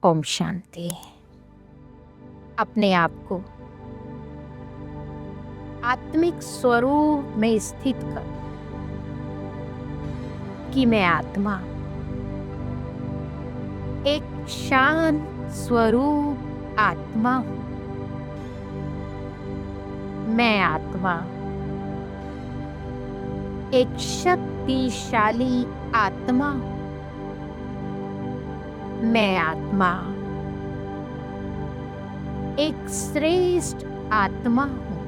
ओम शांति। अपने आप को आत्मिक स्वरूप में स्थित कर कि मैं आत्मा एक शांत स्वरूप आत्मा हूँ। मैं आत्मा एक शक्तिशाली आत्मा हूँ। मैं आत्मा एक श्रेष्ठ आत्मा हूँ।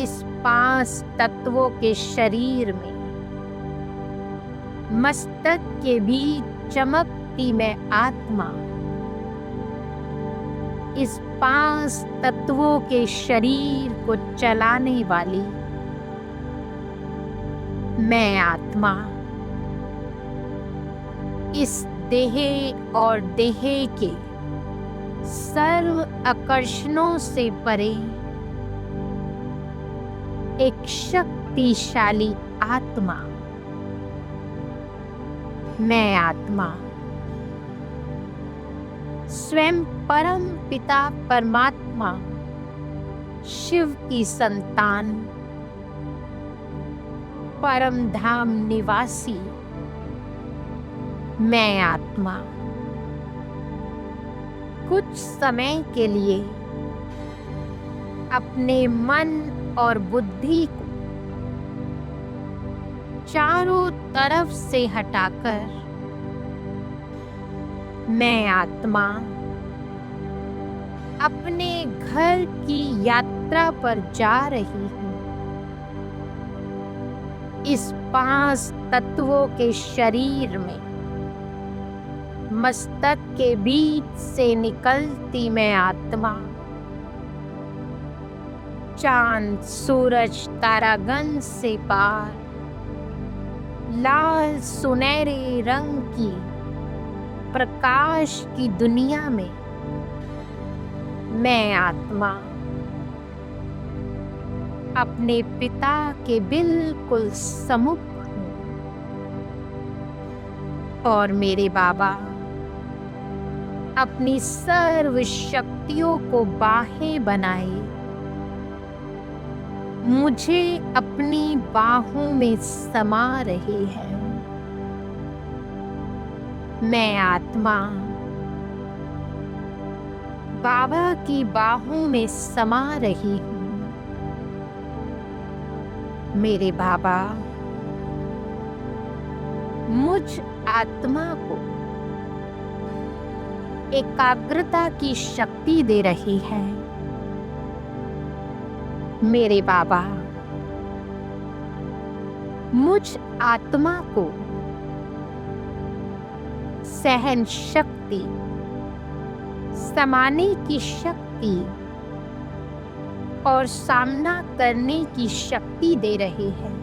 इस 5 तत्वों के शरीर में मस्तक के बीच चमकती मैं आत्मा, इस 5 तत्वों के शरीर को चलाने वाली मैं आत्मा, इस देह और देह के सर्व आकर्षणों से परे एक शक्तिशाली आत्मा। मैं आत्मा स्वयं परम पिता परमात्मा शिव की संतान, परम धाम निवासी मैं आत्मा कुछ समय के लिए अपने मन और बुद्धि को चारों तरफ से हटाकर मैं आत्मा अपने घर की यात्रा पर जा रही हूँ। इस 5 तत्वों के शरीर में मस्तक के बीच से निकलती मैं आत्मा चांद सूरज तारागण से पार लाल सुनहरे रंग की प्रकाश की दुनिया में मैं आत्मा अपने पिता के बिल्कुल सम्मुख हूँ। और मेरे बाबा अपनी सर्व शक्तियों को बाहें बनाए मुझे अपनी बाहों में समा रहे हैं। मैं आत्मा बाबा की बाहों में समा रही हूँ। मेरे बाबा मुझ आत्मा को एकाग्रता की शक्ति दे रही है। मेरे बाबा मुझ आत्मा को सहन शक्ति, समाने की शक्ति और सामना करने की शक्ति दे रहे हैं।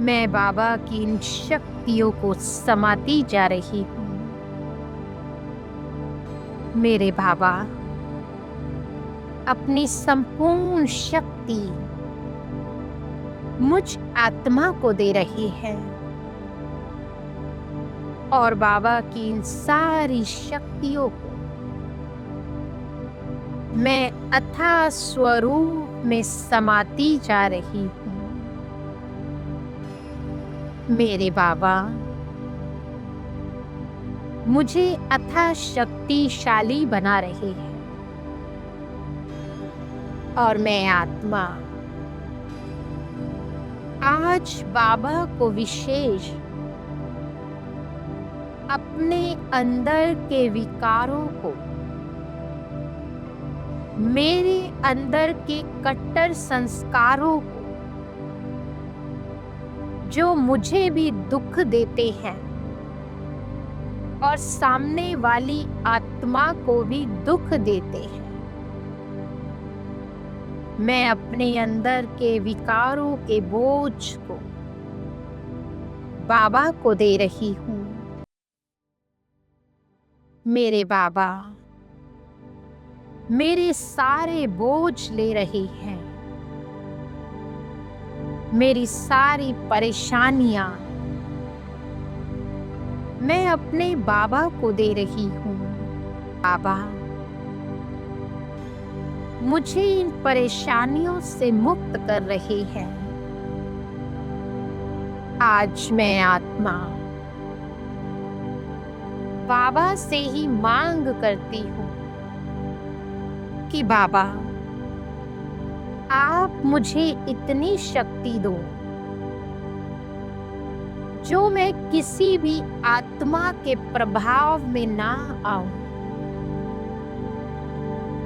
मैं बाबा की इन शक्तियों को समाती जा रही हूँ। मेरे बाबा अपनी संपूर्ण शक्ति मुझ आत्मा को दे रही है और बाबा की इन सारी शक्तियों को मैं अथाह स्वरूप में समाती जा रही हूँ। मेरे बाबा मुझे अथाह शक्तिशाली बना रहे हैं और मैं आत्मा आज बाबा को विशेष अपने अंदर के विकारों को, मेरे अंदर के कट्टर संस्कारों को जो मुझे भी दुख देते हैं और सामने वाली आत्मा को भी दुख देते हैं, मैं अपने अंदर के विकारों के बोझ को बाबा को दे रही हूँ। मेरे बाबा मेरे सारे बोझ ले रहे हैं। मेरी सारी परेशानियां मैं अपने बाबा को दे रही हूँ। बाबा, मुझे इन परेशानियों से मुक्त कर रहे हैं। आज मैं आत्मा बाबा से ही मांग करती हूँ कि बाबा, आप मुझे इतनी शक्ति दो जो मैं किसी भी आत्मा के प्रभाव में ना आऊं।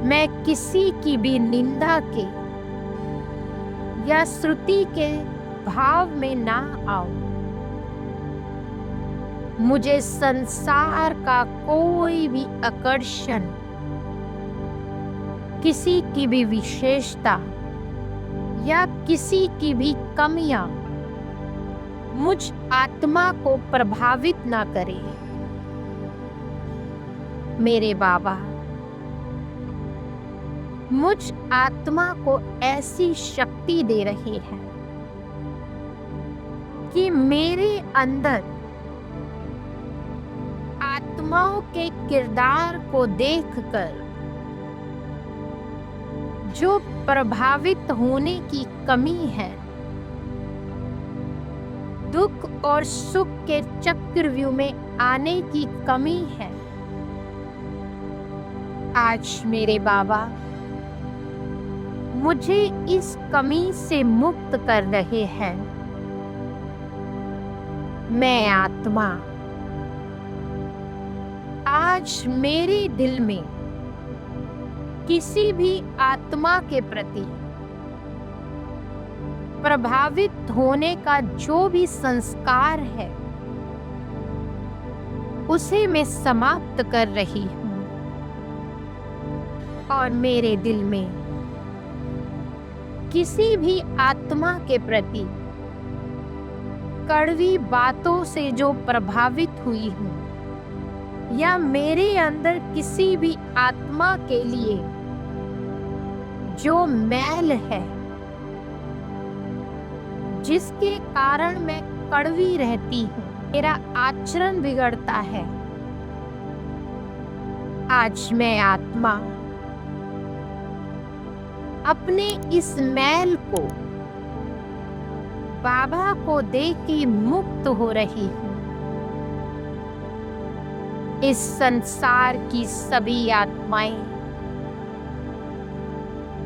मैं किसी की भी निंदा के या श्रुति के भाव में ना आऊं। मुझे संसार का कोई भी आकर्षण, किसी की भी विशेषता या किसी की भी कमियां मुझ आत्मा को प्रभावित ना करे। मेरे बाबा, मुझ आत्मा को ऐसी शक्ति दे रहे हैं कि मेरे अंदर आत्माओं के किरदार को देखकर जो प्रभावित होने की कमी है, दुख और सुख के चक्रव्यूह में आने की कमी है, आज मेरे बाबा मुझे इस कमी से मुक्त कर रहे हैं। मैं आत्मा आज मेरे दिल में किसी भी आत्मा के प्रति प्रभावित होने का जो भी संस्कार है उसे मैं समाप्त कर रही हूँ और मेरे दिल में किसी भी आत्मा के प्रति कड़वी बातों से जो प्रभावित हुई हूँ या मेरे अंदर किसी भी आत्मा के लिए जो मैल है जिसके कारण मैं कड़वी रहती हूँ, मेरा आचरण बिगड़ता है, आज मैं आत्मा अपने इस मैल को बाबा को दे के मुक्त हो रही हूँ। इस संसार की सभी आत्माएं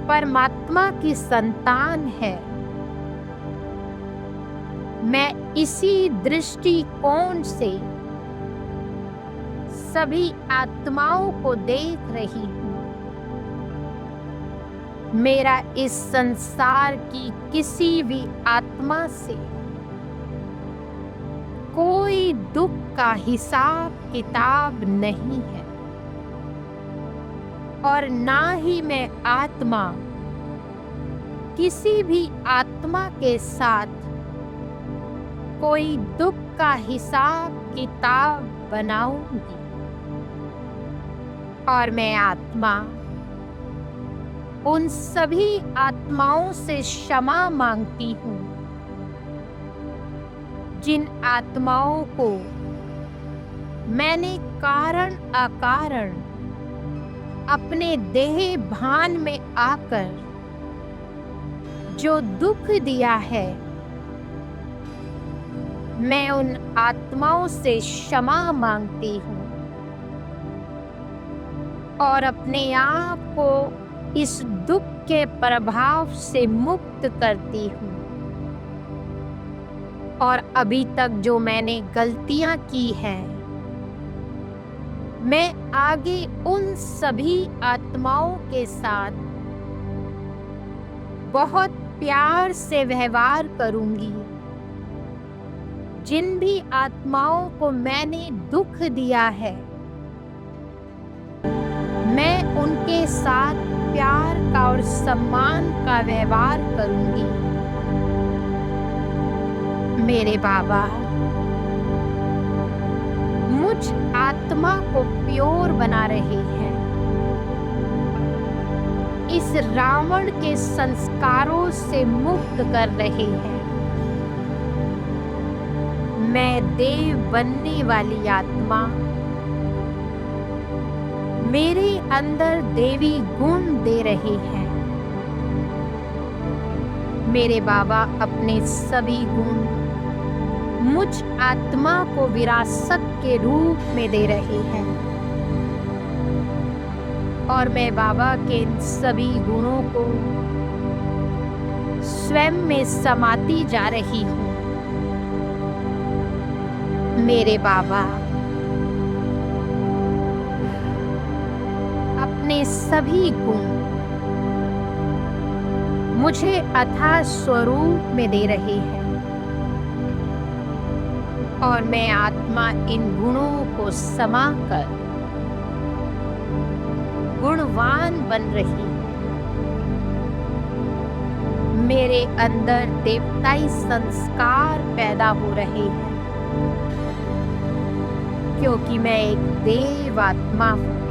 परमात्मा की संतान है। मैं इसी दृष्टिकोण से सभी आत्माओं को देख रही हूँ। मेरा इस संसार की किसी भी आत्मा से कोई दुख का हिसाब किताब नहीं है और ना ही मैं आत्मा किसी भी आत्मा के साथ कोई दुख का हिसाब किताब बनाऊंगी। और मैं आत्मा उन सभी आत्माओं से क्षमा मांगती हूँ जिन आत्माओं को मैंने कारण अकारण अपने देह भान में आकर जो दुख दिया है। मैं उन आत्माओं से क्षमा मांगती हूँ और अपने आप को इस दुख के प्रभाव से मुक्त करती हूँ। और अभी तक जो मैंने गलतियां की हैं, मैं आगे उन सभी आत्माओं के साथ बहुत प्यार से व्यवहार करूंगी। जिन भी आत्माओं को मैंने दुख दिया है, मैं उनके साथ प्यार का और सम्मान का व्यवहार करूंगी। मेरे बाबा मुझ आत्मा को प्योर बना रहे हैं। इस रावण के संस्कारों से मुक्त कर रहे हैं। मैं देव बनने वाली आत्मा मेरे अंदर देवी गुण दे रहे हैं। मेरे बाबा अपने सभी गुण मुझ आत्मा को विरासत के रूप में दे रहे हैं और मैं बाबा के इन सभी गुणों को स्वयं में समाती जा रही हूँ। मेरे बाबा अपने सभी गुण मुझे अथाह स्वरूप में दे रहे हैं और मैं आत्मा इन गुणों को समाकर गुणवान बन रही हूँ। मेरे अंदर देवताई संस्कार पैदा हो रहे हैं क्योंकि मैं एक देव आत्मा हूँ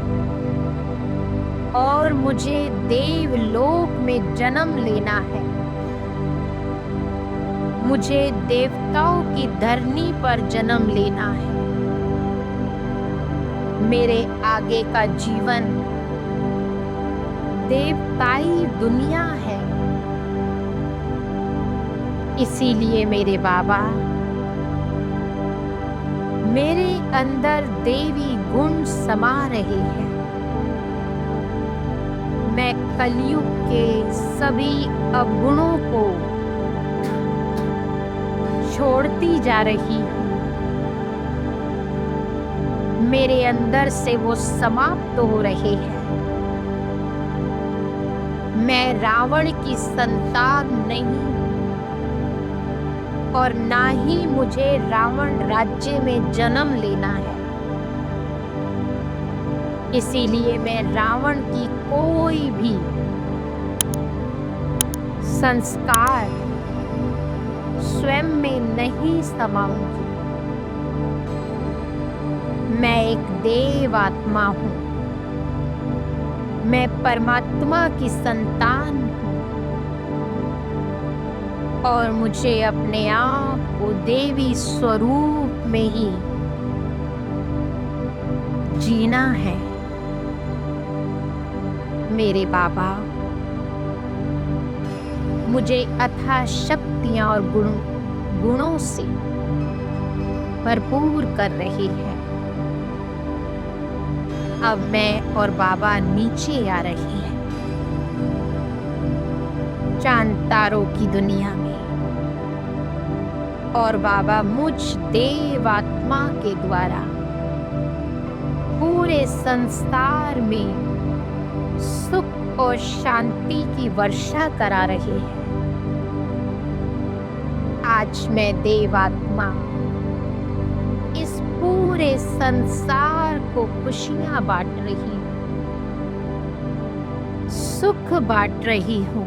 और मुझे देवलोक में जन्म लेना है। मुझे देवताओं की धरनी पर जन्म लेना है। मेरे आगे का जीवन देवताई दुनिया है। इसीलिए मेरे बाबा मेरे अंदर देवी गुण समा रहे हैं। मैं कलयुग के सभी अवगुणों को छोड़ती जा रही हूँ। मेरे अंदर से वो समाप्त हो रहे हैं। मैं रावण की संतान नहीं हूँ और ना ही मुझे रावण राज्य में जन्म लेना है। इसीलिए मैं रावण की कोई भी संस्कार स्वयं में नहीं समाऊंगी। मैं एक देव आत्मा हूँ। मैं परमात्मा की संतान हूँ और मुझे अपने आप को देवी स्वरूप में ही जीना है। मेरे बाबा मुझे अथाह शक्तियां और गुणों से भरपूर कर रही है। अब मैं और बाबा नीचे आ रही हैं चांद तारों की दुनिया में और बाबा मुझ देव आत्मा के द्वारा पूरे संसार में सुख और शांति की वर्षा करा रहे हैं। आज मैं देवात्मा इस पूरे संसार को खुशियां बांट रही हूँ, सुख बांट रही हूँ।